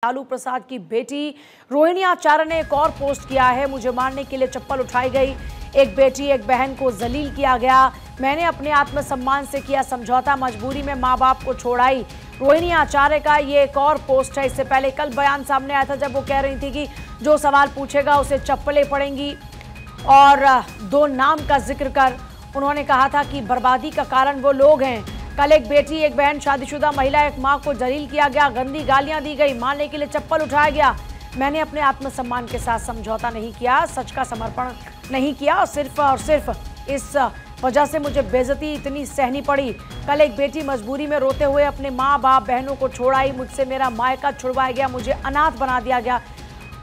लालू प्रसाद की बेटी रोहिणी आचार्य ने एक और पोस्ट किया है। मुझे मारने के लिए चप्पल उठाई गई, एक बेटी एक बहन को जलील किया गया, मैंने अपने आत्मसम्मान से किया समझौता, मजबूरी में माँ बाप को छोड़ाई। रोहिणी आचार्य का ये एक और पोस्ट है। इससे पहले कल बयान सामने आया था जब वो कह रही थी कि जो सवाल पूछेगा उसे चप्पलें पड़ेंगी और दो नाम का जिक्र कर उन्होंने कहा था कि बर्बादी का कारण वो लोग हैं। कल एक बेटी एक बहन शादीशुदा महिला एक मां को जलील किया गया, गंदी गालियां दी गई, मारने के लिए चप्पल उठाया गया। मैंने अपने आत्मसम्मान के साथ समझौता नहीं किया, सच का समर्पण नहीं किया और सिर्फ इस वजह से मुझे बेइज्जती इतनी सहनी पड़ी। कल एक बेटी मजबूरी में रोते हुए अपने माँ बाप बहनों को छोड़ाई, मुझसे मेरा मायका छुड़वाया गया, मुझे अनाथ बना दिया गया।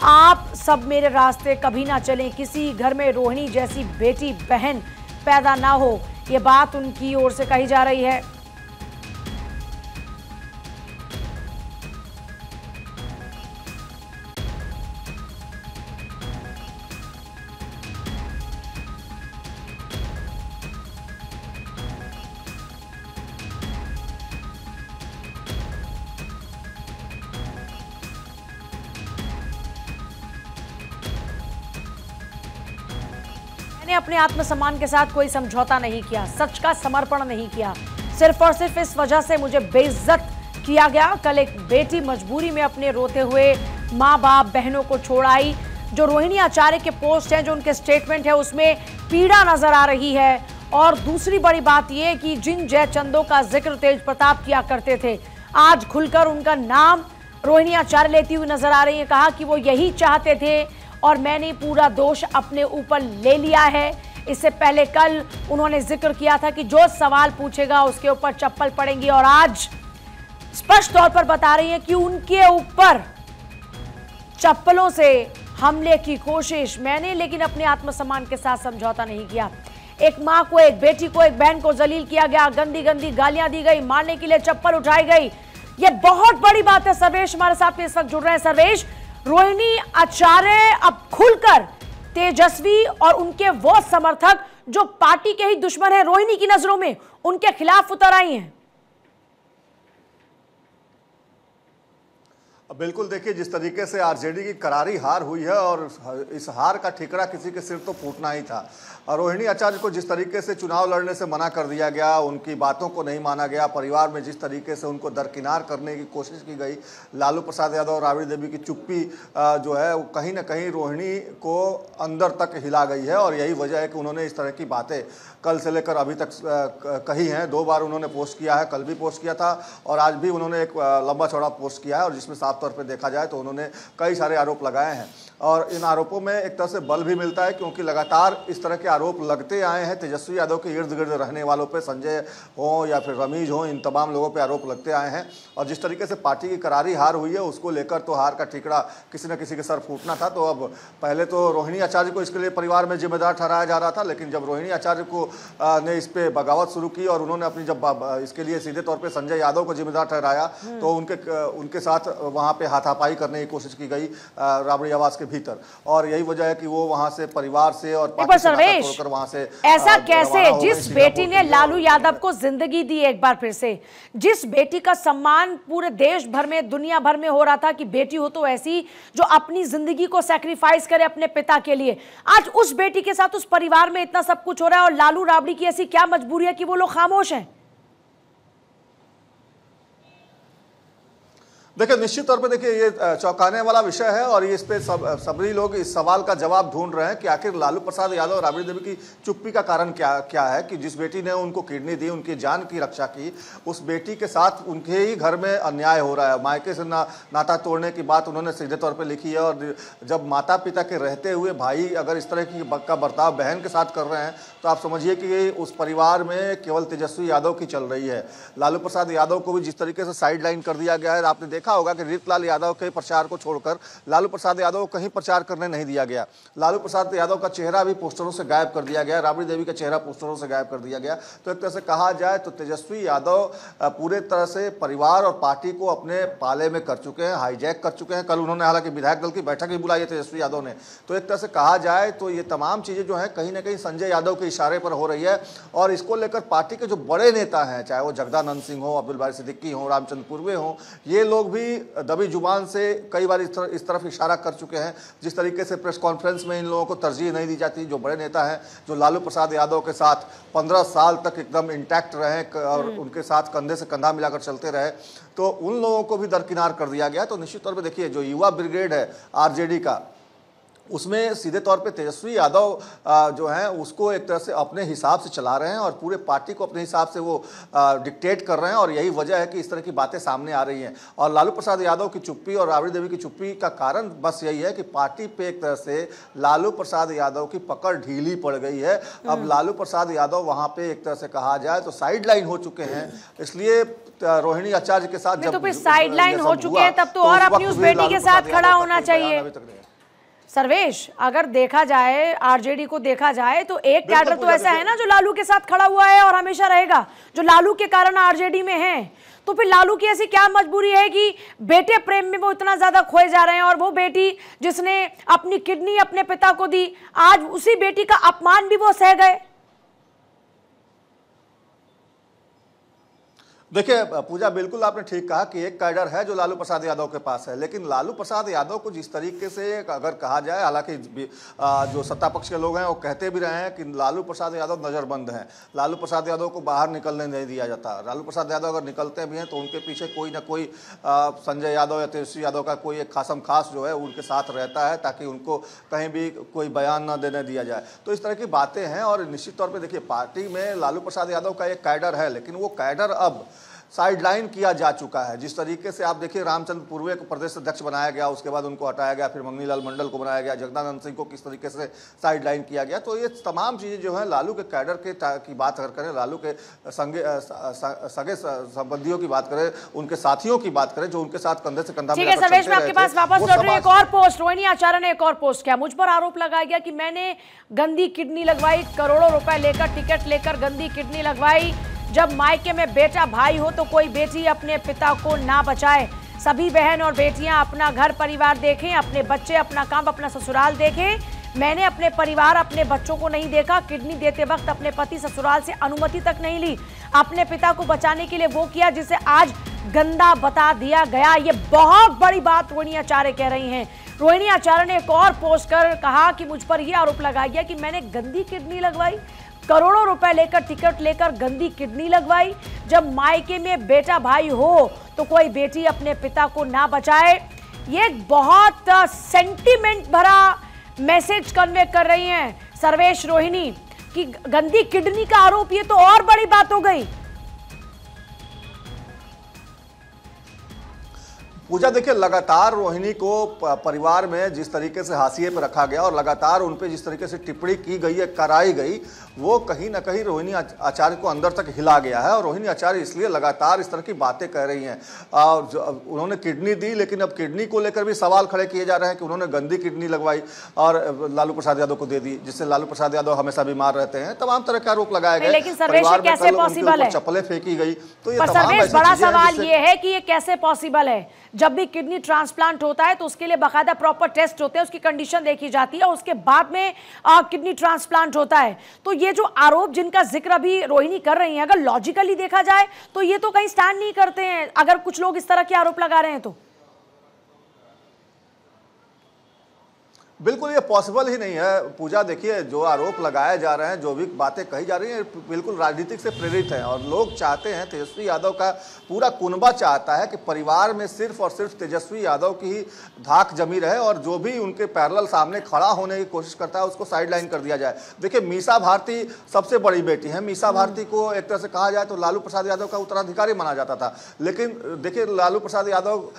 आप सब मेरे रास्ते कभी ना चलें, किसी घर में रोहिणी जैसी बेटी बहन पैदा ना हो, ये बात उनकी ओर से कही जा रही है। मैंने अपने आत्मसम्मान के साथ कोई समझौता नहीं किया, सच का समर्पण नहीं किया, सिर्फ और सिर्फ इस वजह से मुझे बेइज्जत किया गया। कल एक बेटी मजबूरी में अपने रोते हुए माँ बाप बहनों को छोड़ आई। जो रोहिणी आचार्य के पोस्ट हैं, जो उनके स्टेटमेंट है, उसमें पीड़ा नजर आ रही है। और दूसरी बड़ी बात यह कि जिन जयचंदों का जिक्र तेज प्रताप किया करते थे, आज खुलकर उनका नाम रोहिणी आचार्य लेती हुई नजर आ रही है। कहा कि वो यही चाहते थे और मैंने पूरा दोष अपने ऊपर ले लिया है। इससे पहले कल उन्होंने जिक्र किया था कि जो सवाल पूछेगा उसके ऊपर चप्पल पड़ेंगी और आज स्पष्ट तौर पर बता रही है कि उनके ऊपर चप्पलों से हमले की कोशिश मैंने, लेकिन अपने आत्मसम्मान के साथ समझौता नहीं किया। एक मां को, एक बेटी को, एक बहन को जलील किया गया, गंदी गंदी गालियां दी गई, मारने के लिए चप्पल उठाई गई। यह बहुत बड़ी बात है। सर्वेश हमारे साथ इस वक्त जुड़ रहे हैं। सर्वेश, रोहिणी आचार्य अब खुलकर तेजस्वी और उनके वो समर्थक जो पार्टी के ही दुश्मन हैं रोहिणी की नजरों में, उनके खिलाफ उतर आई हैं। बिल्कुल, देखिए जिस तरीके से आरजेडी की करारी हार हुई है और इस हार का ठिकरा किसी के सिर तो फूटना ही था। और रोहिणी आचार्य को जिस तरीके से चुनाव लड़ने से मना कर दिया गया, उनकी बातों को नहीं माना गया, परिवार में जिस तरीके से उनको दरकिनार करने की कोशिश की गई, लालू प्रसाद यादव और राबड़ी देवी की चुप्पी जो है वो कहीं ना कहीं रोहिणी को अंदर तक हिला गई है। और यही वजह है कि उन्होंने इस तरह की बातें कल से लेकर अभी तक कही हैं। 2 बार उन्होंने पोस्ट किया है, कल भी पोस्ट किया था और आज भी उन्होंने एक लंबा चौड़ा पोस्ट किया है और जिसमें साफ तौर पे देखा जाए तो उन्होंने कई सारे आरोप लगाए हैं। और इन आरोपों में एक तरह से बल भी मिलता है क्योंकि लगातार इस तरह के आरोप लगते आए हैं। तेजस्वी यादव के इर्द गिर्द रहने वालों पे, संजय हो या फिर रमीज हो, इन तमाम लोगों पे आरोप लगते आए हैं। और जिस तरीके से पार्टी की करारी हार हुई है उसको लेकर तो हार का ठिकरा किसी न किसी के सर फूटना था। तो अब पहले तो रोहिणी आचार्य को इसके लिए परिवार में जिम्मेदार ठहराया जा रहा था, लेकिन जब रोहिणी आचार्य को ने इस पे बगावत शुरू की और उन्होंने अपनी जब इसके लिए सीधे तौर पर संजय यादव को जिम्मेदार ठहराया तो उनके साथ वहाँ पे हाथापाई करने की कोशिश की गई राबड़ी आवास के भीतर। और यही वजह है कि वो वहां से परिवार से और छोड़कर वहां से ऐसा कैसे, जिस बेटी ने लालू यादव को जिंदगी दी, एक बार फिर से जिस बेटी का सम्मान पूरे देश भर में, दुनिया भर में हो रहा था कि बेटी हो तो ऐसी जो अपनी जिंदगी को सैक्रिफाइस करे अपने पिता के लिए, आज उस बेटी के साथ उस परिवार में इतना सब कुछ हो रहा है और लालू राबड़ी की ऐसी क्या मजबूरी है कि वो लोग खामोश हैं? देखिए निश्चित तौर पे देखिए ये चौंकाने वाला विषय है और इस पे सभी लोग इस सवाल का जवाब ढूंढ रहे हैं कि आखिर लालू प्रसाद यादव और राबड़ी देवी की चुप्पी का कारण क्या है कि जिस बेटी ने उनको किडनी दी, उनकी जान की रक्षा की, उस बेटी के साथ उनके ही घर में अन्याय हो रहा है। मायके से नाता तोड़ने की बात उन्होंने सीधे तौर पर लिखी है। और जब माता पिता के रहते हुए भाई अगर इस तरह का बर्ताव बहन के साथ कर रहे हैं तो आप समझिए कि उस परिवार में केवल तेजस्वी यादव की चल रही है। लालू प्रसाद यादव को भी जिस तरीके से साइड लाइन कर दिया गया है, आपने देखा होगा कि रीतलाल यादव के प्रचार को छोड़कर लालू प्रसाद यादव को कहीं प्रचार करने नहीं दिया गया। लालू प्रसाद यादव का चेहरा भी पोस्टरों से गायब कर दिया गया, राबड़ी देवी का चेहरा पोस्टरों से गायब कर दिया गया। तो एक तरह से कहा जाए तो तेजस्वी यादव पूरे तरह से परिवार और पार्टी को अपने पाले में कर चुके हैं, हाईजैक कर चुके हैं। कल उन्होंने हालांकि विधायक दल की बैठक भी बुलाई है तेजस्वी यादव ने। तो एक तरह से कहा जाए तो ये तमाम चीजें जो है कहीं ना कहीं संजय यादव के इशारे पर हो रही है। और इसको लेकर पार्टी के जो बड़े नेता हैं, चाहे वो जगदानंद सिंह हो, अब्दुल बारी सिद्दीकी हो, रामचंद्र पूर्वे हो, ये लोग भी दबी जुबान से कई बार इस तरफ इशारा कर चुके हैं। जिस तरीके से प्रेस कॉन्फ्रेंस में इन लोगों को तरजीह नहीं दी जाती, जो बड़े नेता हैं, जो लालू प्रसाद यादव के साथ 15 साल तक एकदम इंटैक्ट रहे और उनके साथ कंधे से कंधा मिलाकर चलते रहे, तो उन लोगों को भी दरकिनार कर दिया गया। तो निश्चित तौर पर देखिए, जो युवा ब्रिगेड है आरजेडी का, उसमें सीधे तौर पे तेजस्वी यादव जो हैं उसको एक तरह से अपने हिसाब से चला रहे हैं और पूरे पार्टी को अपने हिसाब से वो डिक्टेट कर रहे हैं, और यही वजह है कि इस तरह की बातें सामने आ रही हैं। और लालू प्रसाद यादव की चुप्पी और राबड़ी देवी की चुप्पी का कारण बस यही है कि पार्टी पे एक तरह से लालू प्रसाद यादव की पकड़ ढीली पड़ गई है। अब लालू प्रसाद यादव वहाँ पे एक तरह से कहा जाए तो साइड लाइन हो चुके हैं। इसलिए रोहिणी आचार्य के साथ जब साइड लाइन हो चुके हैं तब तो और अपनी उस बेटी के साथ खड़ा होना चाहिए। सर्वेश, अगर देखा जाए, आरजेडी को देखा जाए तो एक कैडर तो ऐसा है ना जो लालू के साथ खड़ा हुआ है और हमेशा रहेगा, जो लालू के कारण आरजेडी में है। तो फिर लालू की ऐसी क्या मजबूरी है कि बेटे प्रेम में वो इतना ज्यादा खोए जा रहे हैं, और वो बेटी जिसने अपनी किडनी अपने पिता को दी, आज उसी बेटी का अपमान भी वो सह गए। देखिए पूजा, बिल्कुल आपने ठीक कहा कि एक कैडर है जो लालू प्रसाद यादव के पास है, लेकिन लालू प्रसाद यादव को जिस तरीके से अगर कहा जाए, हालांकि जो सत्ता पक्ष के लोग हैं वो कहते भी रहे हैं कि लालू प्रसाद यादव नज़रबंद हैं, लालू प्रसाद यादव को बाहर निकलने नहीं दिया जाता। लालू प्रसाद यादव अगर निकलते भी हैं तो उनके पीछे कोई ना कोई संजय यादव या तेजस्वी यादव का कोई एक खासम खास जो है उनके साथ रहता है, ताकि उनको कहीं भी कोई बयान न देने दिया जाए। तो इस तरह की बातें हैं, और निश्चित तौर पर देखिए, पार्टी में लालू प्रसाद यादव का एक कैडर है, लेकिन वो कैडर अब साइडलाइन किया जा चुका है। जिस तरीके से आप देखिए, रामचंद्र पूर्वे को प्रदेश अध्यक्ष बनाया गया, उसके बाद उनको हटाया गया, फिर मंगनीलाल मंडल को बनाया गया, जगदानंद सिंह को किस तरीके से साइडलाइन किया गया। तो ये तमाम चीज़ें जो हैं, लालू के कैडर की बात अगर करें, लालू के सगे संबंधियों की बात करें, उनके साथियों की बात करें, जो उनके साथ कंधे से कंधा मिलाकर चलते रहे थे। मैं आपके पास वापस लौट रही हूं। एक और पोस्ट रोहिणी आचार्य ने एक और पोस्ट किया, मुझ पर आरोप लगाया गया कि मैंने गंदी किडनी लगवाई, करोड़ों रुपए लेकर टिकट लेकर गंदी किडनी लगवाई। जब मायके में बेटा भाई हो तो कोई बेटी अपने पिता को ना बचाए। सभी बहन और बेटियां अपना घर परिवार देखें, अपने बच्चे अपना काम अपना ससुराल देखें। मैंने अपने परिवार अपने बच्चों को नहीं देखा। किडनी देते वक्त अपने पति ससुराल से अनुमति तक नहीं ली। अपने पिता को बचाने के लिए वो किया जिसे आज गंदा बता दिया गया। ये बहुत बड़ी बात रोहिणी आचार्य कह रही हैं। रोहिणी आचार्य ने एक और पोस्ट कर कहा कि मुझ पर यह आरोप लगाया गया कि मैंने गंदी किडनी लगवाई, करोड़ों रुपए लेकर टिकट लेकर गंदी किडनी लगवाई। जब मायके में बेटा भाई हो तो कोई बेटी अपने पिता को ना बचाए। ये बहुत सेंटीमेंट भरा मैसेज कन्वे कर रही हैं सर्वेश रोहिणी कि गंदी किडनी का आरोप, ये तो और बड़ी बात हो गई। पूजा, देखिए, लगातार रोहिणी को परिवार में जिस तरीके से हाशिए पर रखा गया और लगातार उन पे जिस तरीके से टिप्पणी की गई है, कराई गई, वो कहीं ना कहीं रोहिणी आचार्य को अंदर तक हिला गया है। और रोहिणी आचार्य इसलिए लगातार इस तरह की बातें कह रही हैं। उन्होंने किडनी दी, लेकिन अब किडनी को लेकर भी सवाल खड़े किए जा रहे हैं कि उन्होंने गंदी किडनी लगवाई और लालू प्रसाद यादव को दे दी, जिससे लालू प्रसाद यादव हमेशा बीमार रहते हैं। तमाम तरह के आरोप लगाए गए, लेकिन कैसे पॉसिबल है, चप्पलें फेंकी गई। तो ये बड़ा सवाल ये है कि ये कैसे पॉसिबल है। जब भी किडनी ट्रांसप्लांट होता है तो उसके लिए बाकायदा प्रॉपर टेस्ट होते हैं, उसकी कंडीशन देखी जाती है, उसके बाद में किडनी ट्रांसप्लांट होता है। तो ये जो आरोप जिनका जिक्र अभी रोहिणी कर रही हैं, अगर लॉजिकली देखा जाए तो ये तो कहीं स्टैंड नहीं करते हैं, अगर कुछ लोग इस तरह के आरोप लगा रहे हैं तो। बिल्कुल ये पॉसिबल ही नहीं है पूजा। देखिए, जो आरोप लगाए जा रहे हैं, जो भी बातें कही जा रही हैं, बिल्कुल राजनीतिक से प्रेरित हैं। और लोग चाहते हैं, तेजस्वी यादव का पूरा कुनबा चाहता है कि परिवार में सिर्फ और सिर्फ तेजस्वी यादव की ही धाक जमी रहे, और जो भी उनके पैरेलल सामने खड़ा होने की कोशिश करता है उसको साइडलाइन कर दिया जाए। देखिए, मीसा भारती सबसे बड़ी बेटी है। मीसा भारती को एक तरह से कहा जाए तो लालू प्रसाद यादव का उत्तराधिकारी माना जाता था, लेकिन देखिए, लालू प्रसाद यादव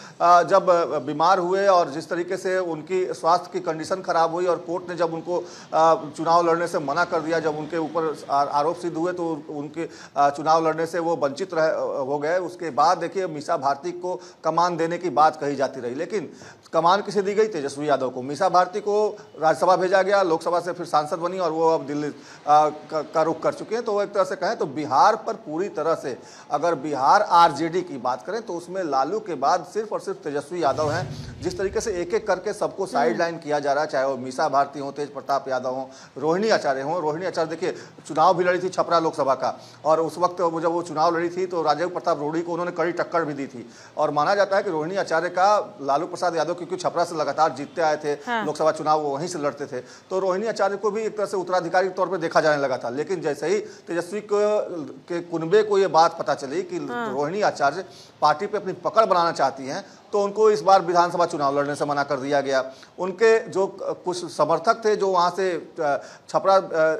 जब बीमार हुए और जिस तरीके से उनकी स्वास्थ्य की कंडीशन खराब हुई और कोर्ट ने जब उनको चुनाव लड़ने से मना कर दिया, जब उनके ऊपर आरोप सिद्ध हुए तो उनके चुनाव लड़ने से वो वंचित हो गए। उसके बाद देखिए, मीसा भारती को कमान देने की बात कही जाती रही, लेकिन कमान किसे दी गई? तेजस्वी यादव को। मीसा भारती को राज्यसभा भेजा गया, लोकसभा से फिर सांसद बनी और वो अब दिल्ली का रुख कर चुके हैं। तो एक तरह से कहें तो बिहार पर पूरी तरह से, अगर बिहार आरजेडी की बात करें तो उसमें लालू के बाद सिर्फ और सिर्फ तेजस्वी यादव हैं। जिस तरीके से एक एक करके सबको साइड लाइन किया जा रहा है, है, चाहे वो मीसा भारती हो, तेज प्रताप यादव हो, रोहिणी आचार्य हो। रोहिणी आचार्य देखिए चुनाव भी लड़ी थी छपरा लोकसभा का, और उस वक्त जब वो चुनाव लड़ी थी तो राजीव प्रताप रूडी को उन्होंने कड़ी टक्कर भी दी थी। और माना जाता है कि रोहिणी आचार्य का लालू प्रसाद यादव, क्योंकि छपरा से लगातार जीतते आए थे, लोकसभा चुनाव वो वहीं से लड़ते थे, तो रोहिणी आचार्य को भी एक तरह से उत्तराधिकारी के तौर पर देखा जाने लगा था। लेकिन जैसे ही तेजस्वी के कुनबे को ये बात पता चली कि रोहिणी आचार्य पार्टी पे अपनी पकड़ बनाना चाहती हैं, तो उनको इस बार विधानसभा चुनाव लड़ने से मना कर दिया गया। उनके जो कुछ समर्थक थे जो वहाँ से छपरा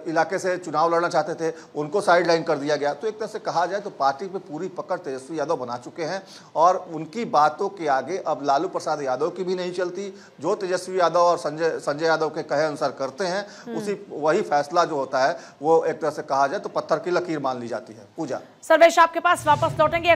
इलाके से चुनाव लड़ना चाहते थे, उनको साइड लाइन कर दिया गया। तो एक तरह से कहा जाए तो पार्टी पे पूरी पकड़ तेजस्वी यादव बना चुके हैं, और उनकी बातों के आगे अब लालू प्रसाद यादव की भी नहीं चलती। जो तेजस्वी यादव और संजय यादव के कहे अनुसार करते हैं, वही फैसला जो होता है वो एक तरह से कहा जाए तो पत्थर की लकीर मान ली जाती है। पूजा, सर्वेश आपके पास वापस लौटेंगे।